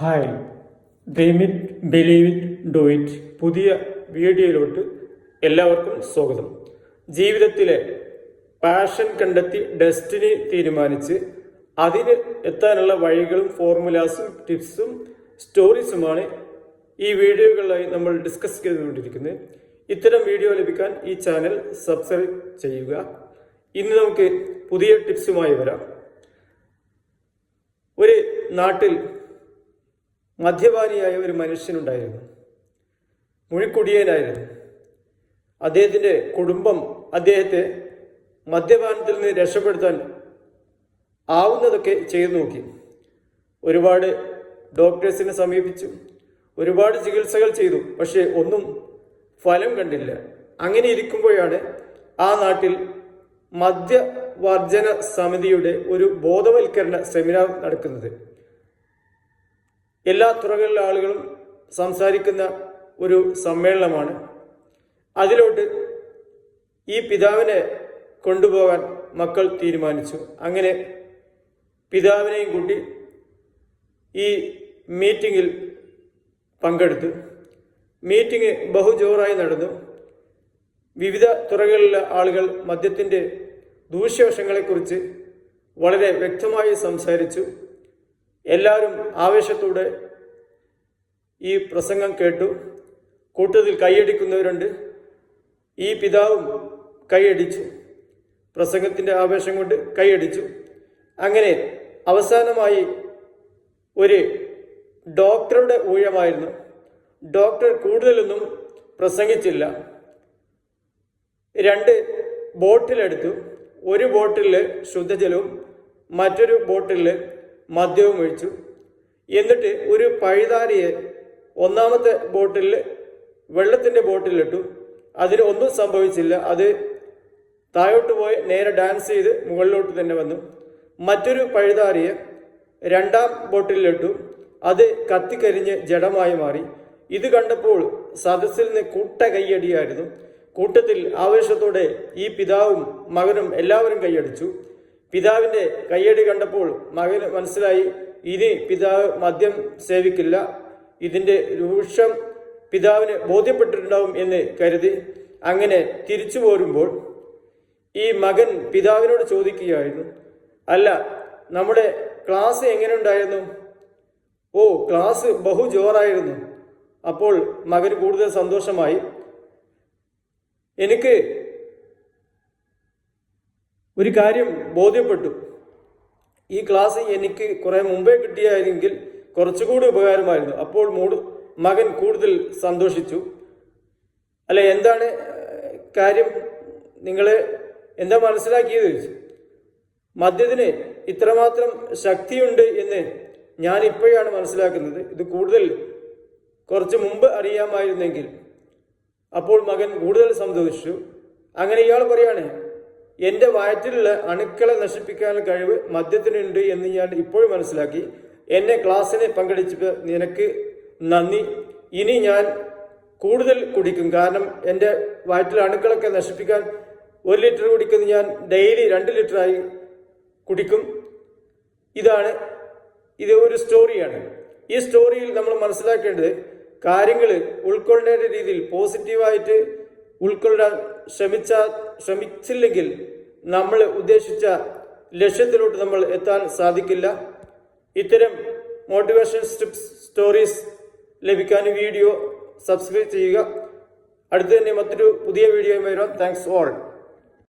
Hi, dream it, believe it, do it പുതിയ വീഡിയോയിലോട്ട് എല്ലാവർക്കും സ്വാഗതം. ജീവിതത്തിലെ പാഷൻ കണ്ടെത്തി ഡെസ്റ്റിനി തീരുമാനിച്ച് അതിന് എത്താനുള്ള വഴികളും ഫോർമുലാസും ടിപ്സും സ്റ്റോറീസുമാണ് ഈ വീഡിയോകളിലായി നമ്മൾ ഡിസ്കസ് ചെയ്തുകൊണ്ടിരിക്കുന്നത്. ഇത്തരം വീഡിയോ ലഭിക്കാൻ ഈ ചാനൽ സബ്സ്ക്രൈബ് ചെയ്യുക. ഇന്ന് നമുക്ക് പുതിയ ടിപ്സുമായി വരാം. ഒരു നാട്ടിൽ മദ്യപാനിയായ ഒരു മനുഷ്യനുണ്ടായിരുന്നു. മുഴിക്കുടിയനായിരുന്നു. അദ്ദേഹത്തിൻ്റെ കുടുംബം അദ്ദേഹത്തെ മദ്യപാനത്തിൽ നിന്ന് രക്ഷപ്പെടുത്താൻ ആവുന്നതൊക്കെ ചെയ്തു നോക്കി. ഒരുപാട് ഡോക്ടേഴ്സിനെ സമീപിച്ചു, ഒരുപാട് ചികിത്സകൾ ചെയ്തു. പക്ഷേ ഒന്നും ഫലം കണ്ടില്ല. അങ്ങനെ ഇരിക്കുമ്പോഴാണ് ആ നാട്ടിൽ മദ്യവർജന സമിതിയുടെ ഒരു ബോധവൽക്കരണ സെമിനാർ നടക്കുന്നത്. എല്ലാ തുറകളിലെ ആളുകളും സംസാരിക്കുന്ന ഒരു സമ്മേളനമാണ്. അതിലോട്ട് ഈ പിതാവിനെ കൊണ്ടുപോകാൻ മക്കൾ തീരുമാനിച്ചു. അങ്ങനെ പിതാവിനെയും കൂട്ടി ഈ മീറ്റിങ്ങിൽ പങ്കെടുത്തു. മീറ്റിംഗ് ബഹുജോറായി നടന്നു. വിവിധ തുറകളിലെ ആളുകൾ മദ്യത്തിൻ്റെ ദൂഷ്യവശങ്ങളെക്കുറിച്ച് വളരെ വ്യക്തമായി സംസാരിച്ചു. എല്ലാവരും ആവേശത്തോടെ ഈ പ്രസംഗം കേട്ടു. കൂട്ടത്തിൽ കൈയടിക്കുന്നവരുണ്ട്. ഈ പിതാവും കൈയടിച്ചു. പ്രസംഗത്തിൻ്റെ ആവേശം കൊണ്ട് കൈയടിച്ചു. അങ്ങനെ അവസാനമായി ഒരു ഡോക്ടറുടെ ഊഴമായിരുന്നു. ഡോക്ടർ കൂടുതലൊന്നും പ്രസംഗിച്ചില്ല. 2 ബോട്ടിലെടുത്തു. ഒരു ബോട്ടിൽ ശുദ്ധജലവും മറ്റൊരു ബോട്ടിൽ മദ്യവും ഒഴിച്ചു. എന്നിട്ട് ഒരു പഴുതാരിയെ ഒന്നാമത്തെ ബോട്ടിൽ വെള്ളത്തിൻ്റെ ബോട്ടിലിട്ടു. അതിന് ഒന്നും സംഭവിച്ചില്ല. അത് താഴോട്ട് പോയി നേരെ ഡാൻസ് ചെയ്ത് മുകളിലോട്ട് തന്നെ വന്നു. മറ്റൊരു പഴുതാരിയെ 2ാം ബോട്ടിലിട്ടു. അത് കത്തിക്കരിഞ്ഞ് ജഡമായി മാറി. ഇത് കണ്ടപ്പോൾ സദസ്സിൽ നിന്ന് കൂട്ട കൈയടിയായിരുന്നു. കൂട്ടത്തിൽ ആവേശത്തോടെ ഈ പിതാവും മകനും എല്ലാവരും കൈയടിച്ചു. പിതാവിൻ്റെ കയ്യടി കണ്ടപ്പോൾ മകന് മനസ്സിലായി, ഇനി പിതാവ് മദ്യം സേവിക്കില്ല. ഇതിൻ്റെ രൂക്ഷം പിതാവിന് ബോധ്യപ്പെട്ടിട്ടുണ്ടാവും എന്ന് കരുതി. അങ്ങനെ തിരിച്ചു പോരുമ്പോൾ ഈ മകൻ പിതാവിനോട് ചോദിക്കുകയായിരുന്നു, അല്ല, നമ്മുടെ ക്ലാസ് എങ്ങനെ ഉണ്ടായിരുന്നു? ഓ, ക്ലാസ് ബഹുജോറായിരുന്നു. അപ്പോൾ മകന് കൂടുതൽ സന്തോഷമായി. എനിക്ക് ഒരു കാര്യം ബോധ്യപ്പെട്ടു. ഈ ക്ലാസ് എനിക്ക് കുറെ മുമ്പേ കിട്ടിയായിരുന്നെങ്കിൽ കുറച്ചുകൂടി ഉപകാരമായിരുന്നു. അപ്പോൾ മകൻ കൂടുതൽ സന്തോഷിച്ചു. അല്ല, എന്താണ് കാര്യം? നിങ്ങൾ എന്താ മനസ്സിലാക്കിയത് ചോദിച്ചു. മദ്യത്തിന് ഇത്രമാത്രം ശക്തിയുണ്ട് എന്ന് ഞാൻ ഇപ്പോഴാണ് മനസ്സിലാക്കുന്നത്. ഇത് കൂടുതൽ കുറച്ച് മുമ്പ് അറിയാമായിരുന്നെങ്കിൽ. അപ്പോൾ മകൻ കൂടുതൽ സന്തോഷിച്ചു. അങ്ങനെ ഇയാൾ പറയാണ്, എൻ്റെ വയറ്റിലുള്ള അണുക്കളെ നശിപ്പിക്കാനുള്ള കഴിവ് മദ്യത്തിനുണ്ട് എന്ന് ഞാൻ ഇപ്പോഴും മനസ്സിലാക്കി. എന്നെ ക്ലാസ്സിനെ പങ്കെടുപ്പിച്ച നിനക്ക് നന്ദി. ഇനി ഞാൻ കൂടുതൽ കുടിക്കും. കാരണം എൻ്റെ വയറ്റിലെ അണുക്കളൊക്കെ നശിപ്പിക്കാൻ 1 ലിറ്റർ കുടിക്കുന്നത് ഞാൻ ഡെയിലി 2 ലിറ്ററായി കുടിക്കും. ഇത് ഒരു സ്റ്റോറിയാണ്. ഈ സ്റ്റോറിയിൽ നമ്മൾ മനസ്സിലാക്കേണ്ടത്, കാര്യങ്ങൾ ഉൾക്കൊള്ളേണ്ട രീതിയിൽ പോസിറ്റീവായിട്ട് ഉൾക്കൊള്ളാൻ ശ്രമിച്ചില്ലെങ്കിൽ നമ്മൾ ഉദ്ദേശിച്ച ലക്ഷ്യത്തിലോട്ട് നമ്മൾ എത്താൻ സാധിക്കില്ല. ഇത്തരം മോട്ടിവേഷൻ ടിപ്സ്, സ്റ്റോറീസ് ലഭിക്കാൻ വീഡിയോ സബ്സ്ക്രൈബ് ചെയ്യുക. അടുത്ത് തന്നെ മറ്റൊരു പുതിയ വീഡിയോയുമായി വരാം. Thanks all.